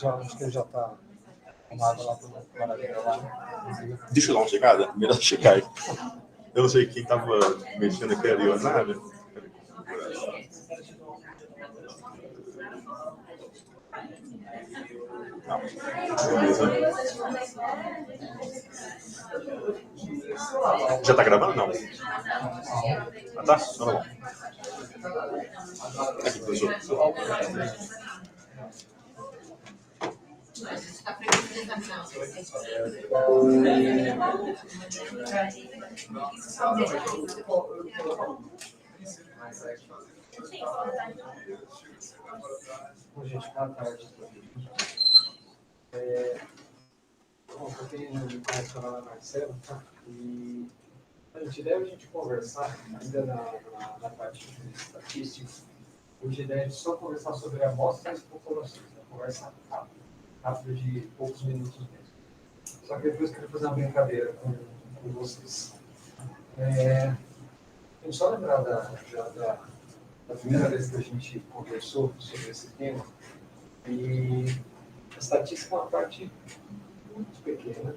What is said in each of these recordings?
acho que ele já está arrumado lá para o Maravilha lá. Deixa eu dar uma checada. Melhor checar. Eu não sei quem estava mexendo aqui, a Leonardo. Não. Beleza. Já está gravando? Não. Ah, tá? Não, não. Aqui, professor. Bom, gente, boa tarde. Bom, eu tenho conhecido a Marcela, tá? E a ideia é a gente conversar ainda na parte de estatística. Hoje a ideia é só conversar sobre amostras e populações, né? Conversa rápida de poucos minutos mesmo. Só que depois eu queria fazer uma brincadeira com vocês. Eu só lembrar da primeira vez que a gente conversou sobre esse tema, e a estatística é uma parte muito pequena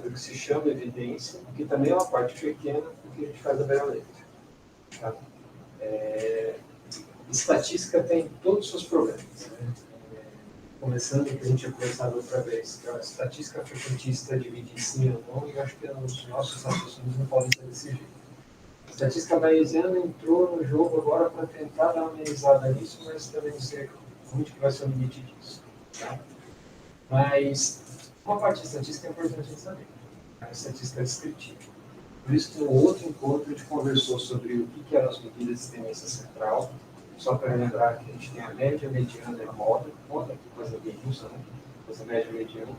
do que se chama evidência, que também é uma parte pequena do que a gente faz a Vera Leite. Tá? Estatística tem todos os seus problemas. Né? Começando que a gente tinha conversado outra vez, que a estatística frequentista divide em sim ou não, e eu acho que os nossos raciocínios não podem ser desse jeito. A estatística bayesiana entrou no jogo agora para tentar dar uma amenizada nisso, mas também não sei onde que vai ser o limite disso. Tá? Mas uma parte da estatística é importante a gente saber. A estatística é descritiva. Por isso que no outro encontro a gente conversou sobre o que eram as medidas de tendência central, só para lembrar que a gente tem a média, mediana e a moda, que coisa bem usa, né? Coisa média e mediana.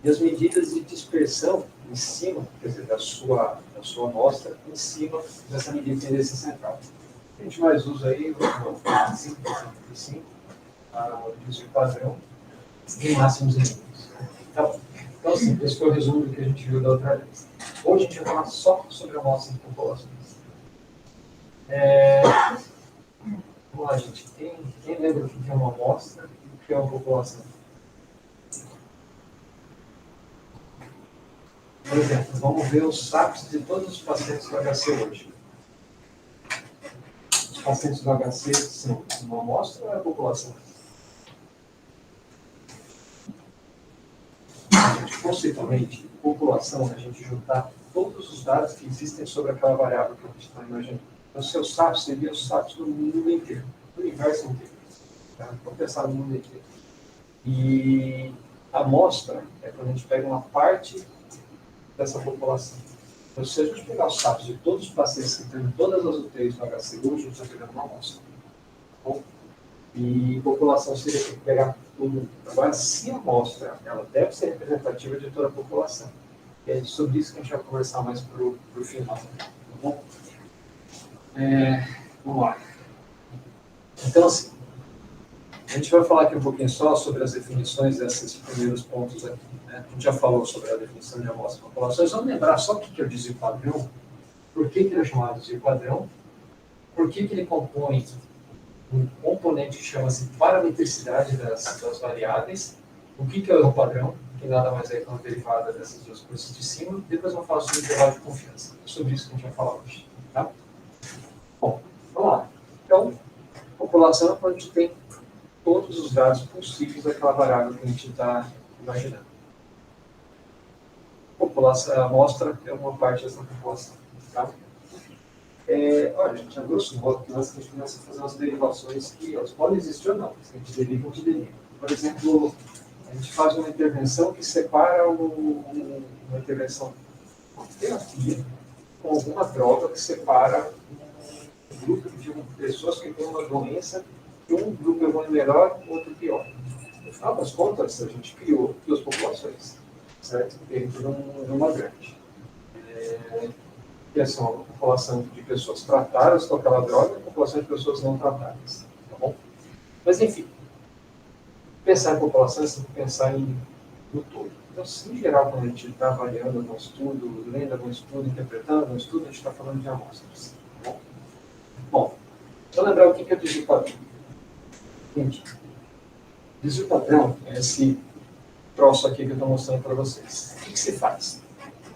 E as medidas de dispersão em cima, quer dizer, da sua amostra, em cima dessa medida de tendência central. A gente mais usa aí o 5, o desvio padrão, e máximos e mínimos. Então, assim, esse foi o resumo do que a gente viu da outra vez. Hoje a gente vai falar só sobre amostras de populações. Vamos lá, gente. Quem lembra o que é uma amostra e o que é uma população? Por exemplo, vamos ver os SAPs de todos os pacientes do HC hoje. Os pacientes do HC são uma amostra ou é a população? Conceitualmente, população é a gente juntar todos os dados que existem sobre aquela variável que a gente está imaginando. Então, os seus SAPs seriam os SAPs do mundo inteiro, do universo inteiro. Tá? Vamos pensar no mundo inteiro. E a amostra é quando a gente pega uma parte dessa população. Então, se a gente pegar os SAPs de todos os pacientes que estão em todas as UTIs do HC hoje, a gente está pegando uma amostra. Bom, e população seria que pegar tudo. Agora, se a amostra ela deve ser representativa de toda a população. E é sobre isso que a gente vai conversar mais para o final. Tá bom? Vamos lá. Então, assim, a gente vai falar aqui um pouquinho só sobre as definições desses primeiros pontos aqui. Né? A gente já falou sobre a definição de amostra e populações. Vamos lembrar só o que é o desvio padrão, por que ele é chamado de desvio padrão, por que ele compõe um componente que chama-se parametricidade das variáveis, o que é o erro padrão, que nada mais é que uma derivada dessas duas coisas de cima, depois eu falo sobre o intervalo de confiança. É sobre isso que a gente vai falar hoje. Tá? Bom, vamos lá. Então, população é quando a gente tem todos os dados possíveis daquela variável que a gente está imaginando. População, a amostra é uma parte dessa população. Tá? Olha, gente, a grosso modo, nós a gente começa a fazer umas derivações que elas podem existir ou não, a gente deriva ou que deriva. Por exemplo, a gente faz uma intervenção que separa uma intervenção, uma terapia, com alguma droga que separa um grupo de pessoas que têm uma doença, que um grupo é melhor, o outro pior. No final das contas, a gente criou duas populações, certo? Dentro de uma grande. Que são a população de pessoas tratadas com aquela droga e a população de pessoas não tratadas. Tá bom? Mas, enfim, pensar em população é sempre pensar no todo. Então, em geral, quando a gente está avaliando um estudo, lendo algum estudo, interpretando um estudo, a gente está falando de amostras. Tá bom? Bom, vamos lembrar o que é o desvio padrão. Gente, Desvio padrão é esse troço aqui que eu estou mostrando para vocês. O que se faz?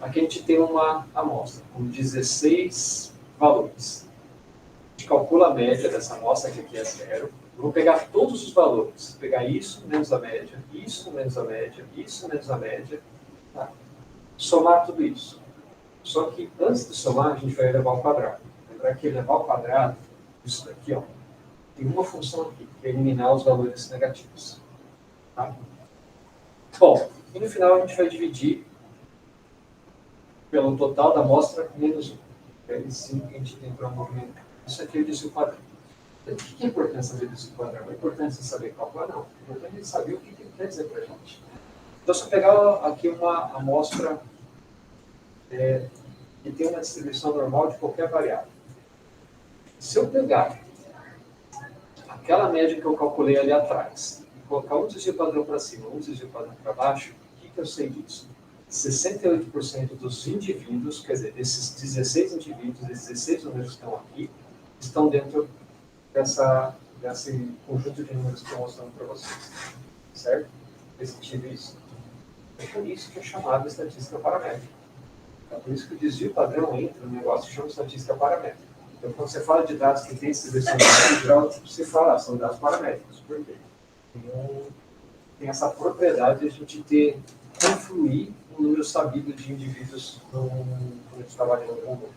Aqui a gente tem uma amostra com 16 valores. A gente calcula a média dessa amostra, que aqui é zero. Eu vou pegar todos os valores, pegar isso menos a média, isso menos a média, isso menos a média, tá? Somar tudo isso. Só que antes de somar, a gente vai elevar ao quadrado. Lembrar que elevar ao quadrado, isso daqui, ó, tem uma função aqui, que é eliminar os valores negativos. Tá? Bom, e no final a gente vai dividir pelo total da amostra menos 1. É sim que a gente tem para movimentar. Isso aqui é o desvio padrão. O que é importante saber o desvio padrão? É importante saber calcular? Não. É importante saber o que ele quer dizer para a gente. Então, se eu pegar aqui uma amostra que tem uma distribuição normal de qualquer variável. Se eu pegar aquela média que eu calculei ali atrás e colocar um desvio padrão para cima, um desvio padrão para baixo, o que eu sei disso? 68% dos indivíduos, quer dizer, desses 16 indivíduos, desses 16 números que estão aqui, estão dentro desse conjunto de números que eu estou mostrando para vocês. Certo? Fez sentido isso? É por isso que é chamado de estatística paramétrica. É por isso que o desvio padrão entra no negócio que chama de estatística paramétrica. Então, quando você fala de dados que têm distribuição geral, você fala, são dados paramétricos. Por quê? Tem essa propriedade de a gente confluir um número sabido de indivíduos quando a gente trabalha no conjunto.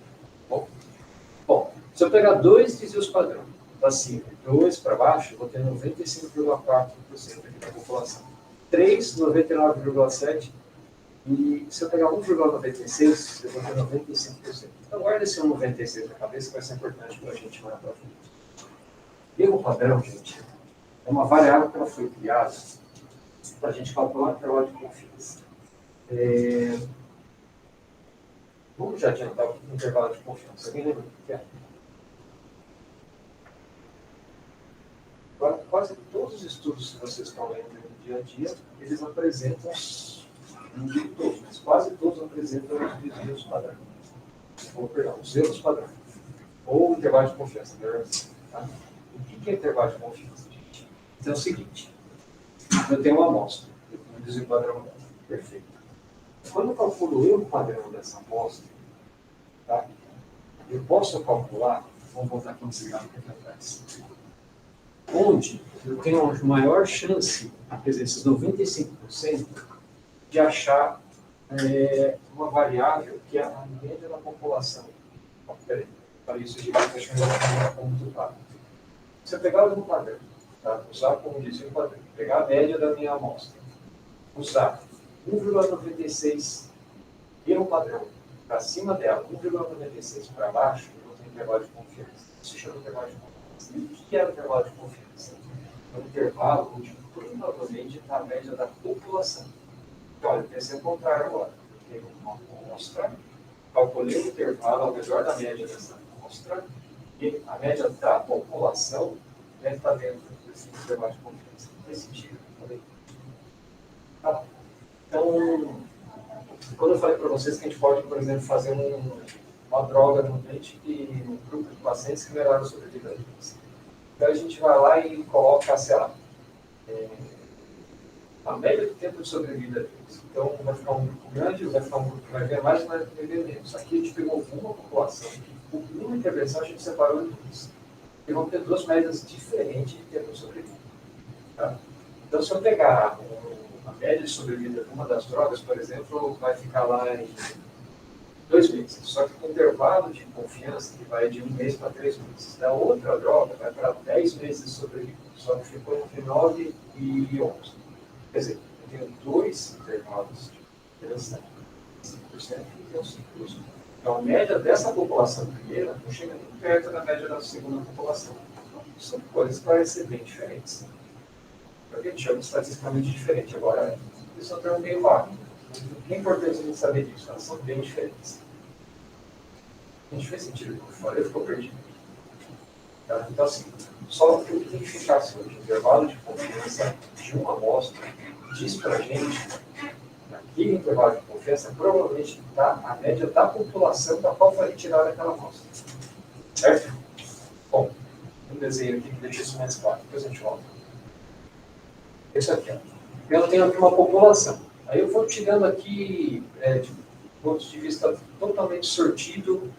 Bom, se eu pegar dois desvios padrão, para cima e 2 para baixo, eu vou ter 95,4% aqui da população. 3, 99,7%. E se eu pegar 1,96, eu vou ter 95%. Então, guarda esse 1,96 na cabeça, que vai ser importante para a gente mais para frente. Erro padrão, gente, é uma variável que ela foi criada para a gente calcular o intervalo de confiança. Vamos já adiantar o intervalo de confiança. Alguém lembra o que é? Agora, quase todos os estudos que vocês estão lendo no dia a dia, eles apresentam, não digo todos, mas quase todos apresentam os desvios padrão. Ou, perdão, os erros padrão. Ou intervalo de confiança. Tá? O que é intervalo de confiança, gente? Então é o seguinte, eu tenho uma amostra, eu tenho um desvio padrão perfeito. Quando eu calculo o erro padrão dessa amostra, tá? Eu posso calcular, vamos voltar aqui nesse gráfico aqui atrás, onde eu tenho a maior chance, quer dizer, esses 95%, de achar uma variável que é a média da população. Peraí, para isso a gente vai deixar como resultado. Se eu pegar o padrão, tá? Usar como dizia o padrão, pegar a média da minha amostra, usar 1,96 erro padrão para cima dela, 1,96 para baixo, eu vou ter intervalo de confiança. Isso se chama intervalo de confiança. E o que é o intervalo de confiança? É um intervalo onde provavelmente está a média da população. Então, olha, pensei o contrário agora. Eu tenho uma amostra, calculei o intervalo ao redor da média dessa amostra, e a média da população deve estar dentro desse intervalo de confiança. Faz sentido? Tá. Então, quando eu falei para vocês que a gente pode, por exemplo, fazer uma droga no dente e um grupo de pacientes que melhoram a sobrevida deles. Então a gente vai lá e coloca, sei lá, a média do tempo de sobrevida deles. Então vai ficar um grupo grande, vai ficar um grupo que vai ver mais e vai ver menos. Aqui a gente pegou uma população, por uma intervenção a gente separou em duas. E vão ter duas médias diferentes de tempo de sobrevida. Tá? Então se eu pegar a média de sobrevida de uma das drogas, por exemplo, vai ficar lá em 2 meses. Só que com intervalo de confiança que vai de 1 mês para 3 meses. Da outra droga vai para 10 meses de sobrevida. Só que ficou entre 9 e 11. Quer dizer, eu tenho 2 intervalos de confiança, 5% e 5%. Então a média dessa população primeira não chega nem perto da média da segunda população. Então, são coisas que parecem ser bem diferentes. Porque a gente chama de estatisticamente diferente. Agora, isso é um termo meio vago. O que é importante a gente saber disso? Elas são bem diferentes. A gente fez sentido do que eu falei, ficou perdido. Tá? Então, assim, só o que tem que ficar assim, o intervalo de confiança de uma amostra diz para a gente, naquele intervalo de confiança, provavelmente está a média da população da qual foi retirada aquela amostra. Certo? Bom, um desenho aqui que deixa isso mais claro. Depois a gente volta. Isso aqui, ó. Eu tenho aqui uma população. Aí eu vou tirando aqui, de ponto de vista totalmente sortido,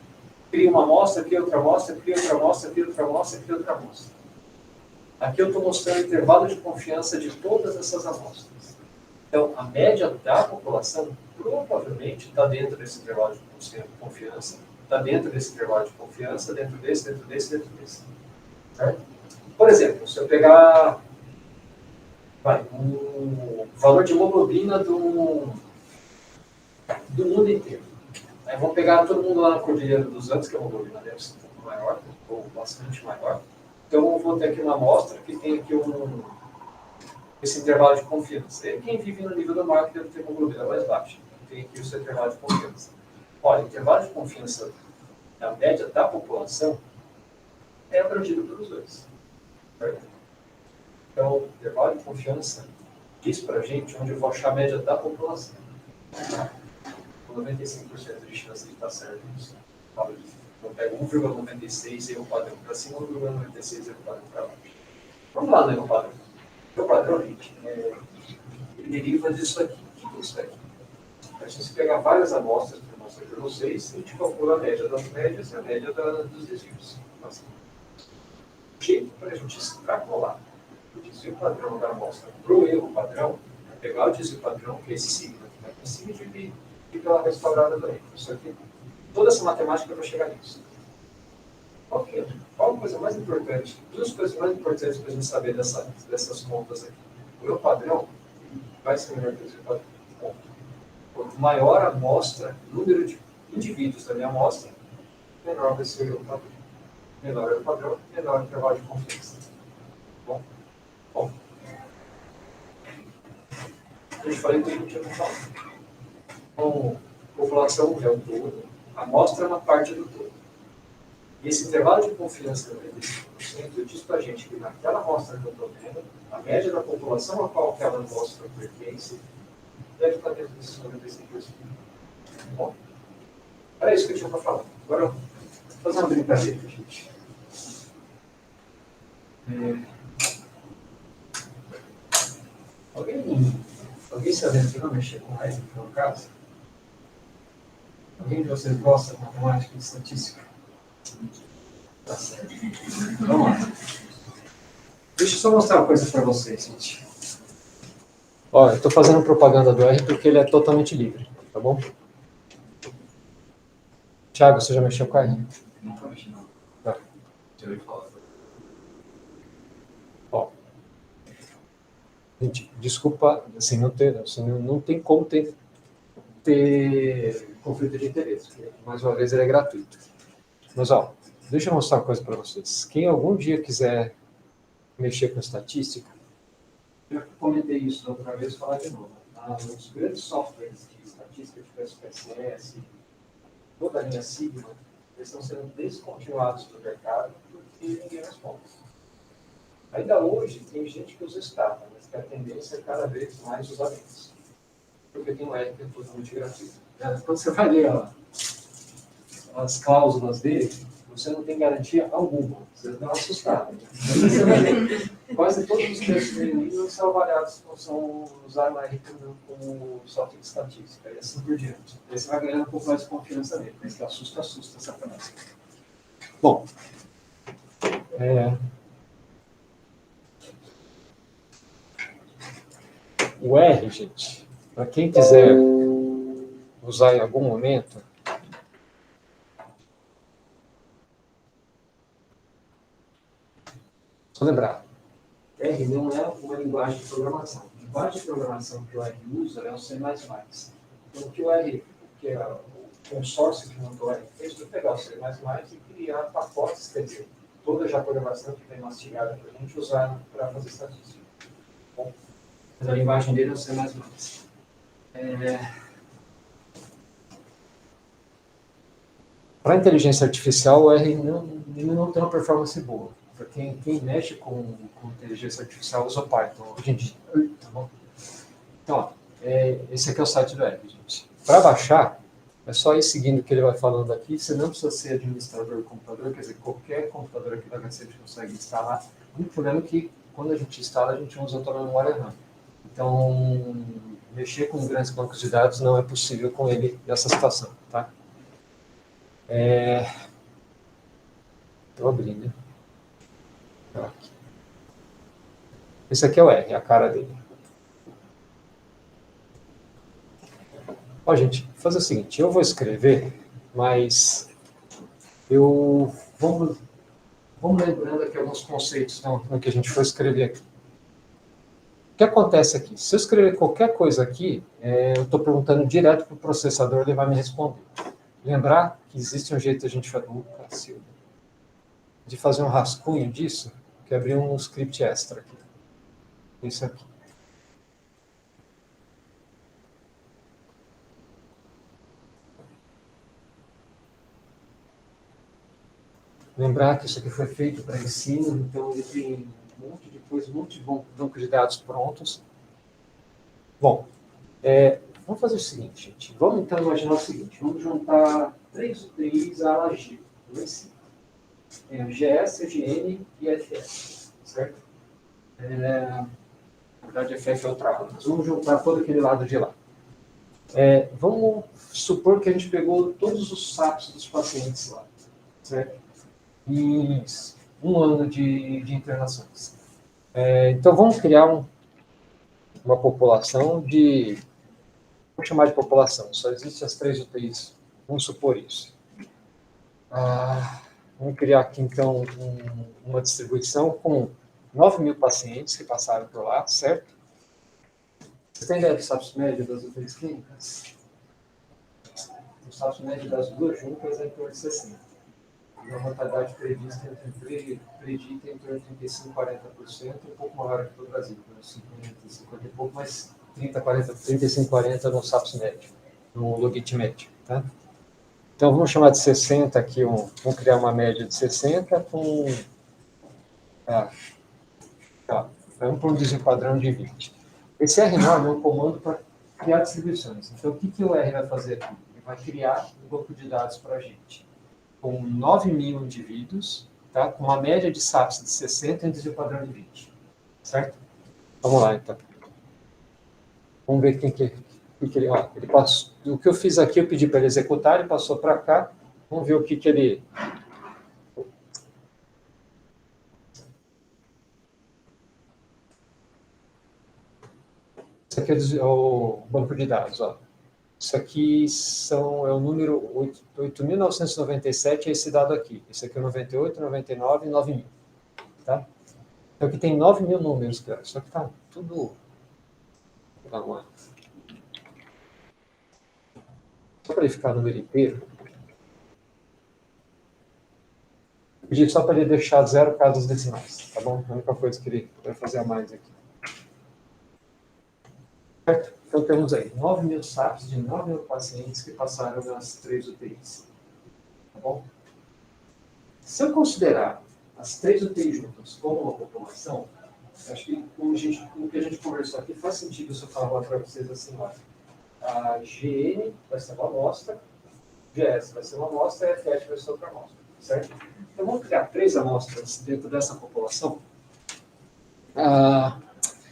crio uma amostra, crio outra amostra, crio outra amostra, crio outra amostra, crio outra amostra. Aqui eu estou mostrando o intervalo de confiança de todas essas amostras. Então, a média da população provavelmente está dentro desse intervalo de confiança, está dentro desse intervalo de confiança, dentro desse, dentro desse, dentro desse. Certo? Por exemplo, se eu pegar o valor de hemoglobina do mundo inteiro. Aí vamos pegar todo mundo lá na Cordilheira dos Andes, que a hemoglobina deve ser um pouco maior, ou bastante maior. Então eu vou ter aqui uma amostra que tem aqui esse intervalo de confiança. E quem vive no nível do mar que deve ter hemoglobina mais baixa. Tem aqui o seu intervalo de confiança. Olha, o intervalo de confiança da média da população é abrangido pelos dois. Certo? Então, o intervalo de confiança diz para a gente onde eu vou achar a média da população. Com 95% de chance de estar certo nisso. Eu pego 1,96 erro padrão para cima, 1,96 erro padrão para baixo. Vamos lá no erro padrão. O padrão, gente, ele deriva disso aqui. O que é isso aqui? A gente pegar várias amostras que eu mostrei para vocês, a gente calcula a média das médias e a média dos desvios. O jeito para a gente extrapolar o desvio padrão da amostra para o erro padrão é pegar o desvio padrão, que é esse signo aqui, em cima de pela restaurada do erro. Isso aqui, toda essa matemática para chegar nisso. Ok. Qual a coisa mais importante? Duas coisas mais importantes para a gente saber dessas contas aqui. O erro padrão vai ser menor que o desvio padrão. Quanto maior a amostra, o número de indivíduos da minha amostra, menor vai ser o erro padrão. Menor é o padrão, menor o intervalo de confiança. Bom. A gente falei que a gente ia falar. Então, população é o todo, a amostra é uma parte do todo. E esse intervalo de confiança de 95% diz para a gente que naquela amostra que eu estou vendo, a média da população a qual aquela amostra pertence deve estar dentro desses 95%. Bom, era isso que eu tinha para falar. Agora, vou fazer uma brincadeira, gente. Alguém se aventurou a mexer com R, por acaso? Alguém de vocês gosta de matemática e estatística? Tá certo. Vamos lá. Deixa eu só mostrar uma coisa para vocês, gente. Ó, eu estou fazendo propaganda do R porque ele é totalmente livre, tá bom? Thiago, você já mexeu com R? Nunca mexi, não. Tá. Já ouvi falar. Ó. Gente, desculpa, assim, não tem como ter conflito de interesse, porque, mais uma vez, ele é gratuito. Mas, ó, deixa eu mostrar uma coisa para vocês. Quem algum dia quiser mexer com estatística, eu já comentei isso da outra vez, vou falar de novo. Os grandes softwares de estatística, tipo SPSS, toda a linha Sigma, eles estão sendo descontinuados do mercado porque ninguém responde. Ainda hoje, tem gente que usa Stata, mas que a tendência é cada vez mais usar menos. Porque tem um R que é totalmente gratuito. Quando você vai ler as cláusulas dele, você não tem garantia alguma. Você dá uma assustada. Você vai ler. Quase todos os textos dele são avaliados, são usados na R como software de estatística, e assim por diante. Aí você vai ganhando um pouco mais de confiança nele, mas que assusta essa frase. Bom, o R, gente, para quem quiser usar em algum momento, só lembrar, R não é uma linguagem de programação. A linguagem de programação que o R usa é o C++. Então, o que o R, que é o consórcio que montou o R, fez foi pegar o C++ e criar pacotes, quer dizer, toda já a programação que vem mastigada para a gente usar para fazer estatística. Bom, mas a linguagem dele é o C++. Para a inteligência artificial, o R não tem uma performance boa. Para quem mexe com inteligência artificial, usa o Python hoje em dia. Tá bom? Então, ó, esse aqui é o site do R, gente. Para baixar, é só ir seguindo o que ele vai falando aqui. Você não precisa ser administrador do computador, quer dizer, qualquer computador aqui da HC consegue instalar. O único problema é que quando a gente instala, a gente usa toda a memória RAM. Então, mexer com grandes bancos de dados não é possível com ele nessa situação, tá? Estou abrindo. Aqui. Esse aqui é o R, a cara dele. Ó, gente, vou fazer o seguinte, eu vou escrever, mas vamos lembrando aqui alguns conceitos no que a gente for escrever aqui. O que acontece aqui? Se eu escrever qualquer coisa aqui, eu estou perguntando direto para o processador, ele vai me responder. Lembrar que existe um jeito de a gente fazer um rascunho disso, que é abrir um script extra aqui. Isso aqui. Lembrar que isso aqui foi feito para ensino, então ele tem um monte de banco de dados prontos. Bom, vamos fazer o seguinte, gente. Vamos então imaginar o seguinte, vamos juntar 3 UTIs à ALAG, no ensino. Tem o GS, o GN e a FF, certo? Na verdade, a FF é outra lado, mas vamos juntar todo aquele lado de lá. Vamos supor que a gente pegou todos os SAPs dos pacientes lá, certo? Em 1 ano de internações. Então, vamos criar uma população de... Vou chamar de população, só existem as 3 UTIs, vamos supor isso. Vamos criar aqui, então, uma distribuição com 9.000 pacientes que passaram por lá, certo? Você tem ideia do SAPS médio das UTIs clínicas? O SAPS médio das duas juntas é em torno de 60. E a mortalidade prevista predita em torno de 35% a 40%, um pouco maior aqui no Brasil, 50 e pouco, mas 35, 40 no SAPS médio, no Logit médio, tá? Então, vamos chamar de 60 aqui, vamos criar uma média de 60 com... vamos para um desvio padrão de 20. Esse R-norm é um comando para criar distribuições. Então, o que o R vai fazer aqui? Ele vai criar um banco de dados para a gente, com 9.000 indivíduos, tá? Com uma média de SAPS de 60 e um desvio padrão de 20. Certo? Vamos lá, então. Vamos ver quem que ele... ele passou, o que eu fiz aqui, eu pedi para ele executar, ele passou para cá. Vamos ver o que ele... Isso aqui é o banco de dados, ó. Isso aqui é o número 8.997, é esse dado aqui. Esse aqui é 98, 99 e 9.000. Tá? Então aqui tem 9.000 números, cara. Só que tá tudo... Vamos lá. Só para ele ficar número inteiro. Pedi só para ele deixar 0 casas decimais, tá bom? A única coisa que ele vai fazer a mais aqui. Certo? Então temos aí 9.000 SAPs de 9.000 pacientes que passaram nas 3 UTIs. Tá bom? Se eu considerar as 3 UTIs juntas como uma população, acho que o que a gente conversou aqui faz sentido se eu falar para vocês assim, olha, a GN vai ser uma amostra, GS vai ser uma amostra e a FF vai ser outra amostra, certo? Então vamos criar 3 amostras dentro dessa população.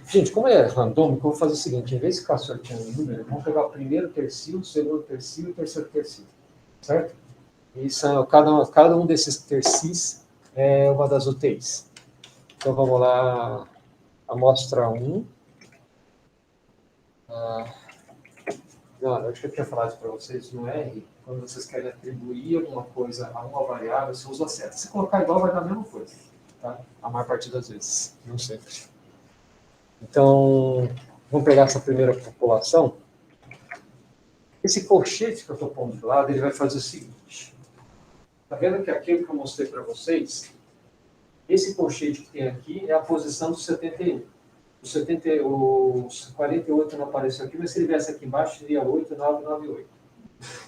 Gente, como é randômico, eu vou fazer o seguinte, em vez de ficar sorteando o número, vamos pegar o primeiro tercio, o segundo tercio e o terceiro tercio, certo? E cada um desses tercis é uma das UTIs. Então vamos lá, amostra 1. Não, acho que eu tinha falado para vocês no R, quando vocês querem atribuir alguma coisa a uma variável, você usa a seta. Se colocar igual, vai dar a mesma coisa, tá? A maior parte das vezes, não sempre. Então, vamos pegar essa primeira população. Esse colchete que eu estou pondo do lado, ele vai fazer o seguinte. Está vendo que aquilo que eu mostrei para vocês, esse colchete que tem aqui é a posição do 71. O 48 não apareceu aqui, mas se ele viesse aqui embaixo, seria 8998.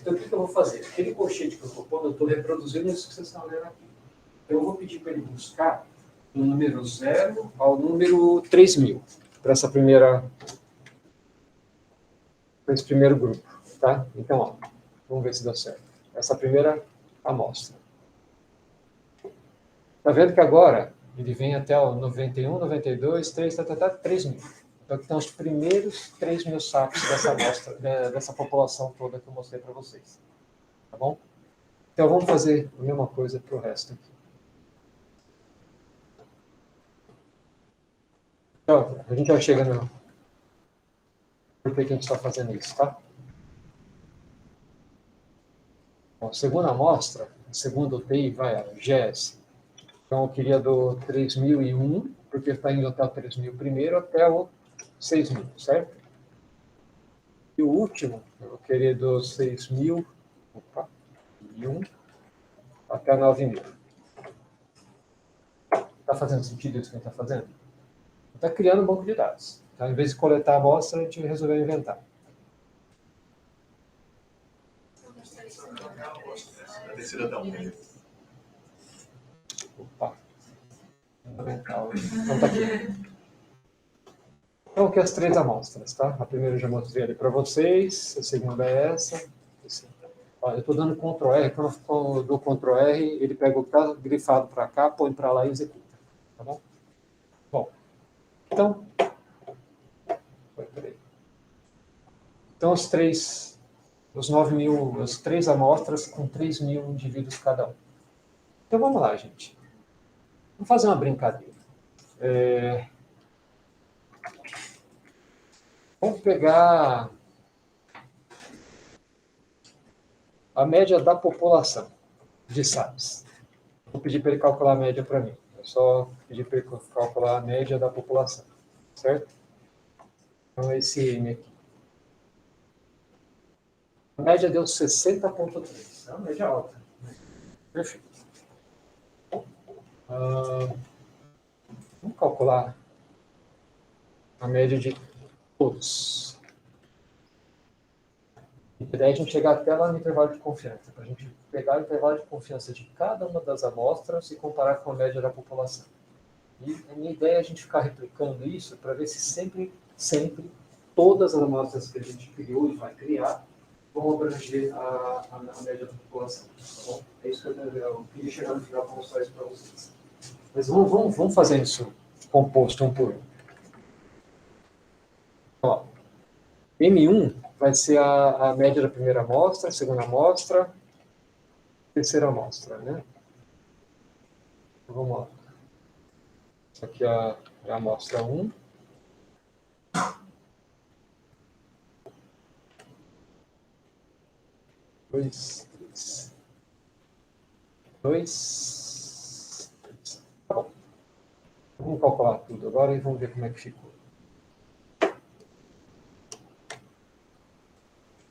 Então, o que eu vou fazer? Aquele colchete que eu estou pondo, eu estou reproduzindo isso que vocês estão vendo aqui. Então, eu vou pedir para ele buscar do número 0 ao número 3.000, para esse primeiro grupo. Tá? Então, ó, vamos ver se deu certo. Essa primeira amostra. Está vendo que agora ele vem até o 91, 92, 3, 3 mil. Então, estão os primeiros 3 mil sacos dessa amostra, dessa população toda que eu mostrei para vocês. Tá bom? Então, vamos fazer a mesma coisa para o resto aqui. Então, a gente já chega no... Por que a gente está fazendo isso, tá? Bom, segunda amostra, segundo o TI, vai a GES. Então, eu queria do 3001, porque está indo até o 3000 primeiro, até o 6000, certo? E o último, eu queria do 6000, opa, 1, até 9000. Está fazendo sentido isso que a gente está fazendo? Está criando um banco de dados. Então, em vez de coletar a amostra, a gente resolveu inventar. A terceira dá um. Opa. Então, tá aqui. Então, aqui as 3 amostras, tá? A primeira eu já mostrei ali para vocês, a segunda é essa. Ó, eu estou dando Ctrl R, quando eu dou Ctrl R, ele pega o que está grifado para cá, põe para lá e executa. Tá bom? Bom, então... Então, os 9 mil, as 3 amostras com 3 mil indivíduos cada um. Então, vamos lá, gente. Vamos fazer uma brincadeira. Vamos pegar a média da população de SAPs. Vou pedir para ele calcular a média para mim. É só pedir para ele calcular a média da população. Certo? Então, esse M aqui. A média deu 60,3. É uma média alta. Perfeito. Vamos calcular a média de todos. E daí a gente chegar até lá no intervalo de confiança, para a gente pegar o intervalo de confiança de cada uma das amostras e comparar com a média da população. E a minha ideia é a gente ficar replicando isso para ver se sempre, todas as amostras que a gente criou e vai criar vão abranger a média da população. Tá bom? É isso que eu queria chegar no final para mostrar isso para vocês. Mas vamos fazer isso composto um por um. Ó, M1 vai ser a média da primeira amostra, segunda amostra, terceira amostra, né? Então, vamos lá. Isso aqui é a amostra 1. Dois. Tá bom. Vamos calcular tudo agora e vamos ver como é que ficou.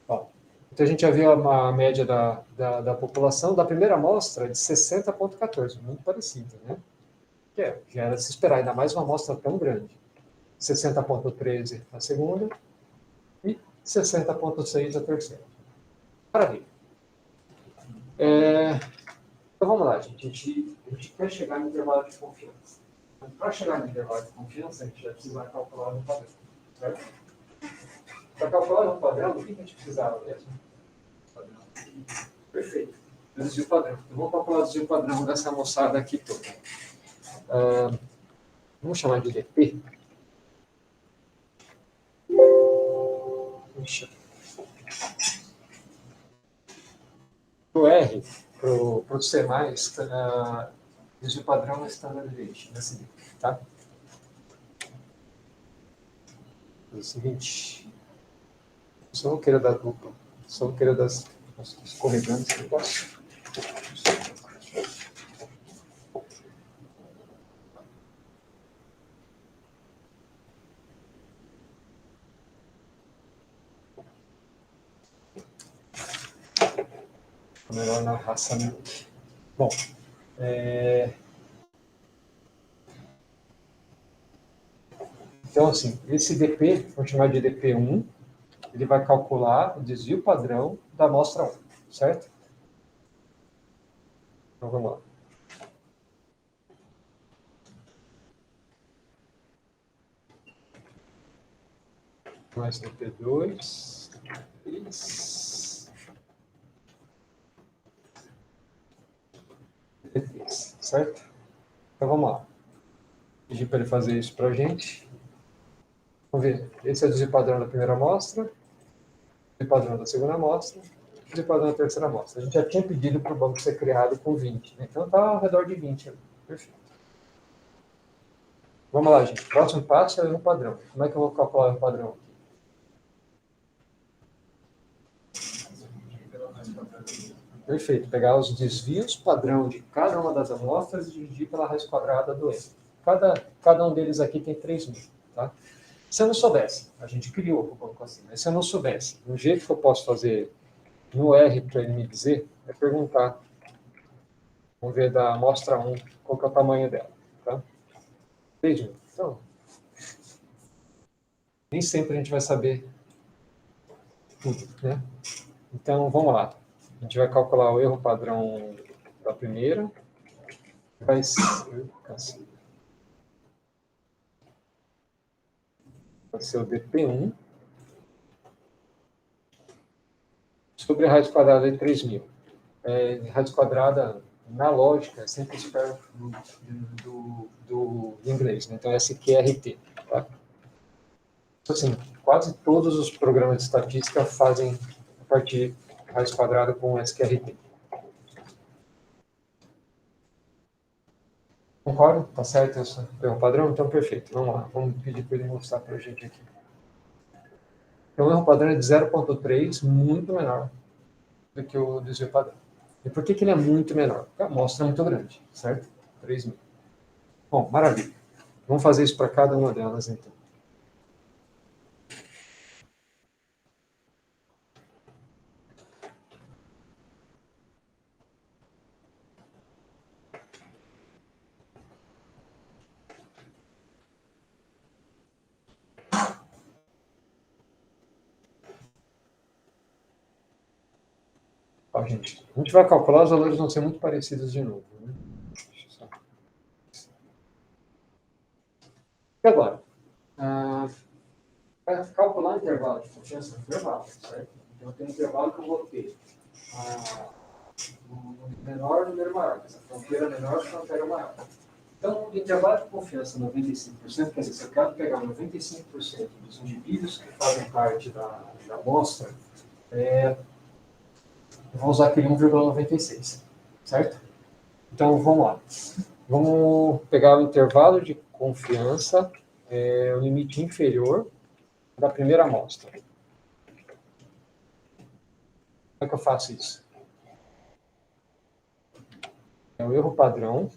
Ó, então a gente já viu a média da população da primeira amostra de 60,14, muito parecido, né? Que já era de se esperar, ainda mais uma amostra tão grande. 60,13 a segunda e 60,6 a terceira. Maravilha. Então vamos lá, gente. A gente quer chegar no intervalo de confiança. Então, para chegar no intervalo de confiança, a gente vai precisar calcular um padrão. Certo? Para calcular um padrão, o que a gente precisava mesmo? Padrão. Perfeito. Desvio padrão. Então vamos calcular o desvio padrão dessa moçada aqui toda. Vamos chamar de DP. Para o R, para o C+, desvio padrão é standard deviation, nesse nível, tá? É o seguinte, só não queira dar dupla, só não queira das escorregantes que eu posso. Melhor na raça. Bom, então, assim, esse DP, vamos chamar de DP1, ele vai calcular o desvio padrão da amostra 1, certo? Então, vamos lá. Mais DP2, DP3, certo? Então, vamos lá. Pedir para ele fazer isso para a gente. Vamos ver. Esse é o desvio padrão da primeira amostra, desvio padrão da segunda amostra, desvio padrão da terceira amostra. A gente já tinha pedido para o banco ser criado com 20, né? Então está ao redor de 20. Perfeito. Vamos lá, gente. Próximo passo é o erro padrão. Como é que eu vou calcular o erro padrão? Perfeito. Pegar os desvios padrão de cada uma das amostras e dividir pela raiz quadrada do erro. Cada um deles aqui tem 3.000. Tá? Se eu não soubesse, a gente criou o banco assim, mas se eu não soubesse, um jeito que eu posso fazer no R para ele me dizer é perguntar. Vamos ver da amostra 1, qual que é o tamanho dela. Tá? 3.000. Então, nem sempre a gente vai saber tudo, né? Então, vamos lá. A gente vai calcular o erro padrão da primeira. Vai ser o DP1 sobre a raiz quadrada de 3.000. Raiz quadrada, na lógica, é sempre espero do inglês, né? Então, SQRT. Tá? Assim, quase todos os programas de estatística fazem a partir de raiz quadrada com SQRT. Concordo? Tá certo esse erro padrão? Então, perfeito. Vamos lá. Vamos pedir para ele mostrar para a gente aqui. Então, o erro padrão é de 0,3, muito menor do que o desvio padrão. E por que ele é muito menor? Porque a amostra é muito grande, certo? 3.000. Bom, maravilha. Vamos fazer isso para cada uma delas, então. Ó, gente, a gente vai calcular, os valores vão ser muito parecidos de novo. Né? E agora? Para calcular o intervalo de confiança, intervalo, certo? Então, eu tenho um intervalo que eu vou ter um número menor, um número maior. Essa fronteira menor, fronteira maior. Então, o intervalo de confiança 95%, quer dizer, se eu quero pegar 95% dos indivíduos que fazem parte da amostra, eu vou usar aquele 1,96, certo? Então, vamos lá. Vamos pegar o intervalo de confiança, o limite inferior da primeira amostra. Como é que eu faço isso? É o erro padrão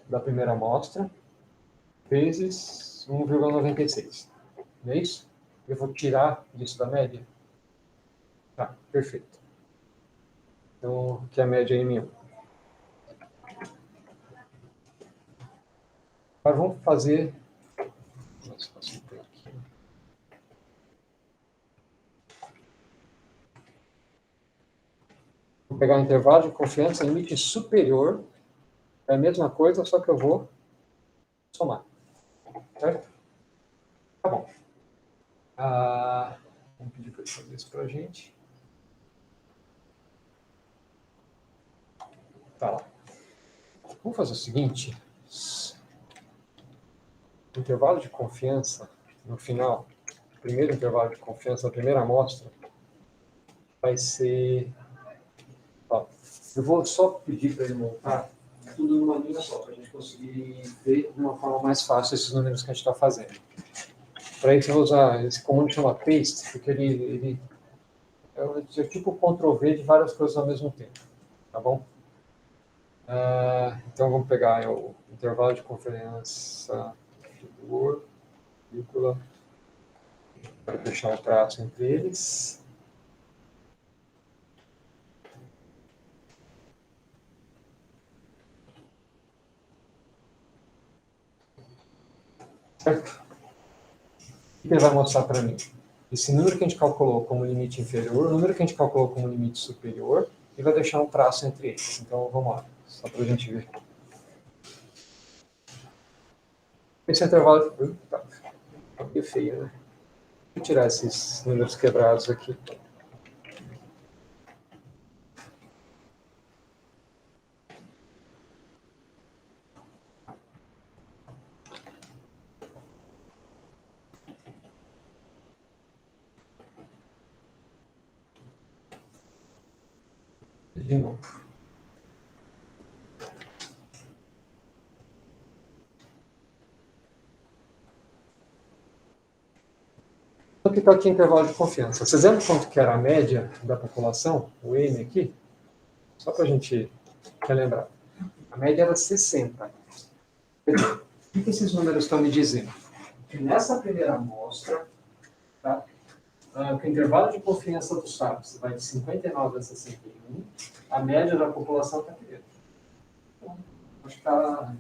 da primeira amostra vezes 1,96. Não é isso? Eu vou tirar disso da média? Tá, perfeito. Então, que é a média M1. Agora vamos fazer... Nossa, aqui. Vou pegar o intervalo de confiança, limite superior. É a mesma coisa, só que eu vou somar. Certo? Tá bom. Vamos pedir para ele fazer isso para a gente. Tá lá. Vamos fazer o seguinte. O intervalo de confiança, no final, o primeiro intervalo de confiança, a primeira amostra, vai ser... Ó, eu vou só pedir para ele montar tudo numa linha só, para a gente conseguir ver de uma forma mais fácil esses números que a gente está fazendo. Para isso eu vou usar esse comando que chama paste, porque ele é tipo o Ctrl+V de várias coisas ao mesmo tempo, tá bom? Então vamos pegar o intervalo de confiança, vírgula, para deixar um traço entre eles. Certo? O que ele vai mostrar para mim? Esse número que a gente calculou como limite inferior, o número que a gente calculou como limite superior, e vai deixar um traço entre eles. Então, vamos lá, só para a gente ver. Esse intervalo... Tá meio feio, né? Vou tirar esses números quebrados aqui. De novo. Aqui está aqui o intervalo de confiança. Vocês lembram quanto que era a média da população? O N aqui? Só para a gente relembrar. A média era 60. O que esses números estão me dizendo? Que nessa primeira amostra, tá? O intervalo de confiança dos SAPs vai de 59 a 61, a média da população está aqui dentro. Então, acho que está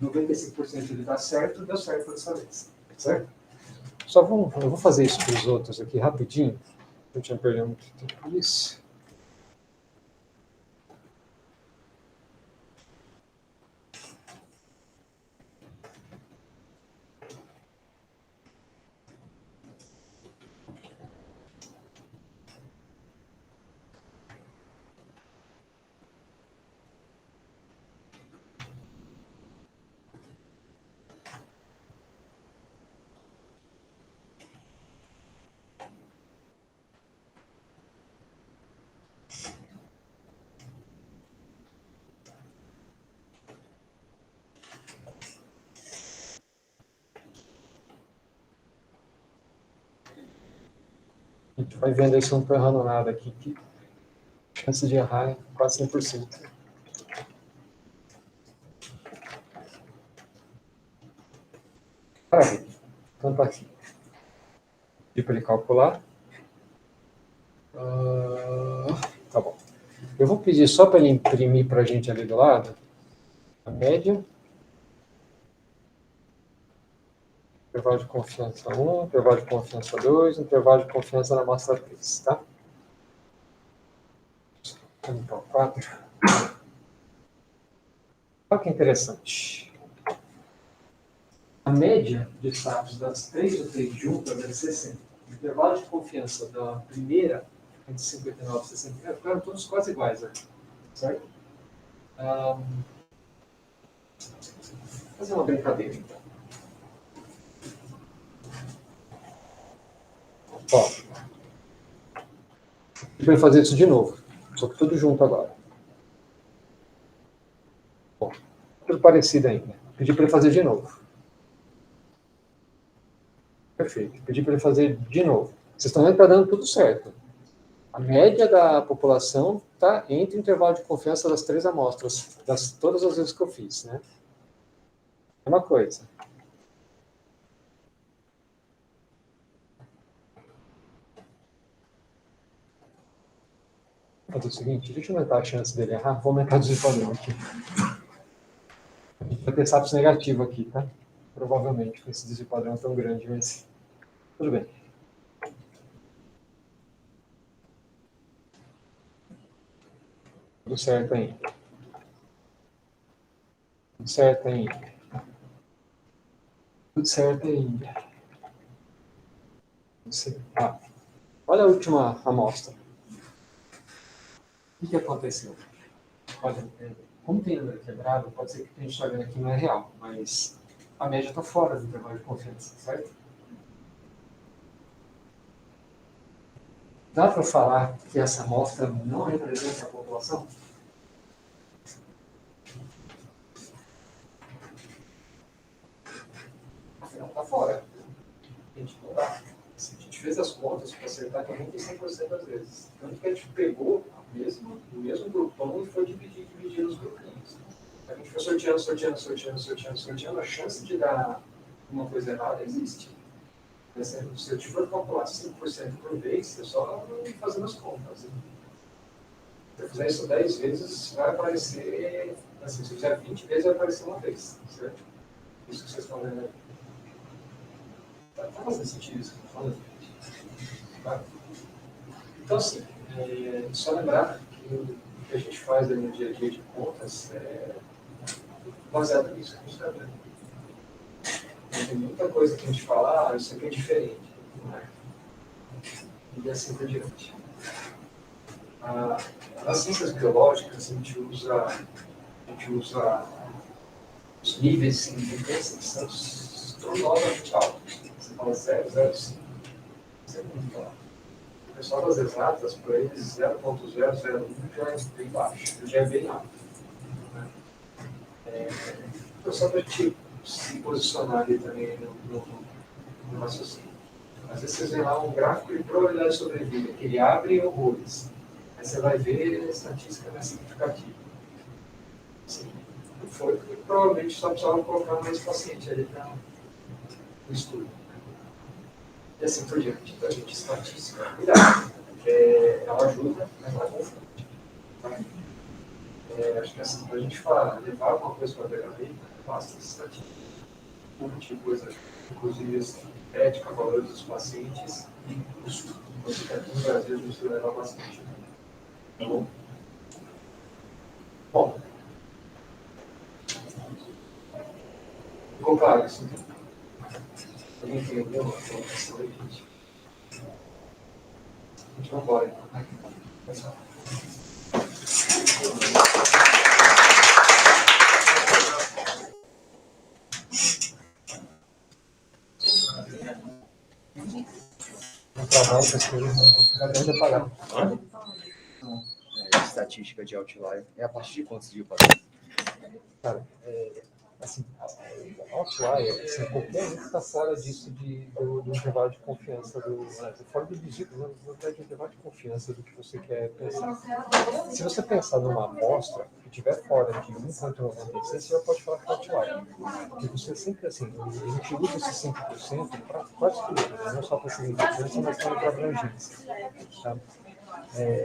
95% de dar certo, deu certo dessa vez. Certo? Eu vou fazer isso para os outros aqui rapidinho. Eu tinha perdido muito tempo nisso. A gente vai vendo aí se eu não estou errando nada aqui. Que a chance de errar é quase 100%. Maravilha. Então tá aqui. Pedi para ele calcular. Tá bom. Eu vou pedir só para ele imprimir para a gente ali do lado a média. Intervalo de confiança 1, intervalo de confiança 2, intervalo de confiança na amostra 3, tá? Então, 4. Olha que interessante. A média de SAPs das 3 UTIs juntas é 60. O intervalo de confiança da primeira, entre 59 e 60, ficaram todos quase iguais aqui, certo? Vou fazer uma brincadeira, então. Ó, eu vou fazer isso de novo, só que tudo junto agora. Bom, tudo parecido ainda. Pedi para ele fazer de novo. Perfeito. Pedi para ele fazer de novo. Vocês estão vendo que está dando tudo certo. A média da população está entre o intervalo de confiança das 3 amostras, todas as vezes que eu fiz, né? É uma coisa. Vou fazer o seguinte, deixa eu aumentar a chance dele errar. Vou aumentar o desvio padrão aqui. A gente vai ter SAPS negativo aqui, tá? Provavelmente, com esse desvio padrão tão grande, mas tudo bem. Tudo certo ainda. Tudo certo ainda. Tudo certo ainda. Ah, olha a última amostra. O que aconteceu? Olha, como tem número quebrado, pode ser que o que a gente está vendo aqui não é real, mas a média está fora do intervalo de confiança, certo? Dá para falar que essa amostra não representa a população? Afinal, está fora. A gente não dá. A gente fez as contas para acertar 95% das vezes. Tanto que a gente pegou o mesmo grupão e foi dividir os grupinhos. A gente foi sorteando. A chance de dar uma coisa errada existe. Se eu tiver que calcular 5% por vez, é só fazendo as contas. Se eu fizer isso 10 vezes, vai aparecer. Assim, se eu fizer 20 vezes, vai aparecer uma vez. Certo? Isso que vocês estão vendo aí. Tá fazendo sentido isso que eu estou falando? Tá? Então, assim, só lembrar que o que a gente faz no dia a dia de contas é baseado nisso que a gente está vendo. Tem muita coisa que a gente fala, isso aqui é diferente. Né? E assim por diante. Nas ciências biológicas, a gente usa os níveis de significância que são estrondosamente altos. Você fala 0,05. Você não fala. pessoal das exatas, para eles, 0,001 já é bem baixo, já é bem alto. Né? Então, só para te se posicionar ali também no raciocínio. Às vezes vocês veem lá um gráfico de probabilidade de sobrevida, que ele abre horrores. Aí você vai ver a estatística mais significativa. Assim, foi porque provavelmente só precisava colocar mais paciente ali para o estudo. E assim por diante. Então, a gente, estatística, cuidado. Ela ajuda, mas ela confunde. Tá? Acho que assim, para a gente levar alguma coisa para a PHP, basta estatística. Um monte de coisa, inclusive assim, ética, valores dos pacientes e custo. Você aqui no Brasil, a gente leva bastante. Tá bom? Bom. Ficou claro isso? Alguém entendeu a questão aí, gente? A gente vai embora, então, né? Pessoal. No trabalho, as coisas não vai pagar. Estatística de outlier. É a partir de quantos dias, padre? Cara, assim, outlier, assim, qualquer um que está fora disso do intervalo de confiança, fora do dígito, do intervalo de confiança do que você quer pensar. Se você pensar numa amostra que estiver fora de 1,96, você já pode falar que é outlier. Porque você sempre, assim, a gente usa esse 5% para quase tudo, né? Não só para significância, mas também para abrangência. Tá?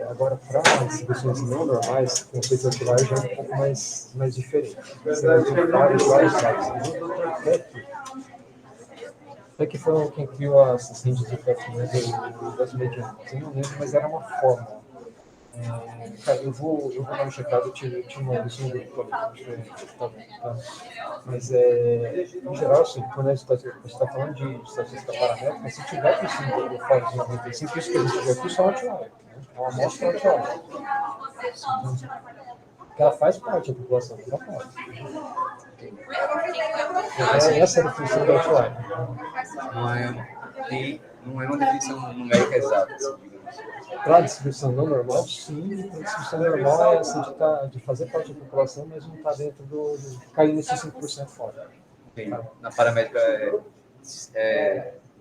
Agora, para distribuições não normais, o conceito de outlier já é um pouco mais diferente. Você vai ter vários dados. O Dr. Peck foi quem criou as ranges de Peck, né, das medianas. Eu não lembro, mas era uma fórmula. Cara, eu vou dar uma checada, eu te mando isso no grupo. Tá? Mas, em geral, assim, quando a gente está falando de estatística paramétrica, se tiver por cima do fora de 95, isso que a gente vê aqui só é outlier. Né? É uma amostra outlier. Porque ela faz parte da população, ela faz. Essa é a definição do outlier. Não é uma definição numérica exata. Para a distribuição não normal, sim. A distribuição normal é assim, de fazer parte da população, mas não está dentro de cair nesse 5% fora. Na paramétrica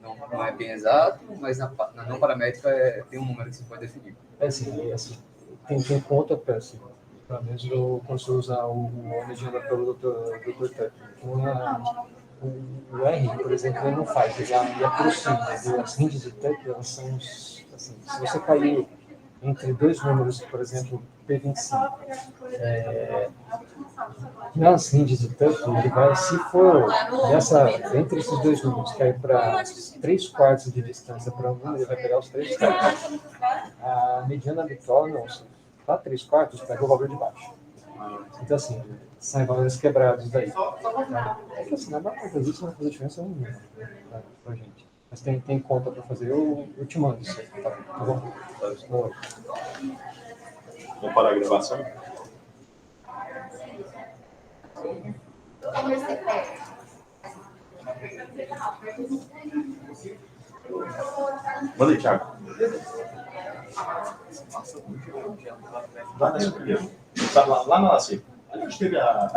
não é bem exato, mas na não paramétrica tem um número que você pode definir. Assim, tem conta, assim, pelo menos quando você usa o mediano pelo Dr. Tuck. O R, por exemplo, ele não faz, ele aproxima. As ranges de Tuck, elas são, assim, se você cair entre dois números, por exemplo, P25, nas ranges de Tuck, ele vai, se for entre esses dois números, cair para 3/4 de distância para um número, ele vai pegar os 3/4. A mediana habitual, não, para 3/4, pega o valor de baixo. Então, assim, saem valores quebrados daí. É que, assim, na maior parte das vezes não vai fazer diferença nenhuma, tá, pra gente. Mas tem conta para fazer, eu te mando isso aí, tá bom? Vamos parar a gravação? Manda aí, Thiago. Lá na lá na a gente teve a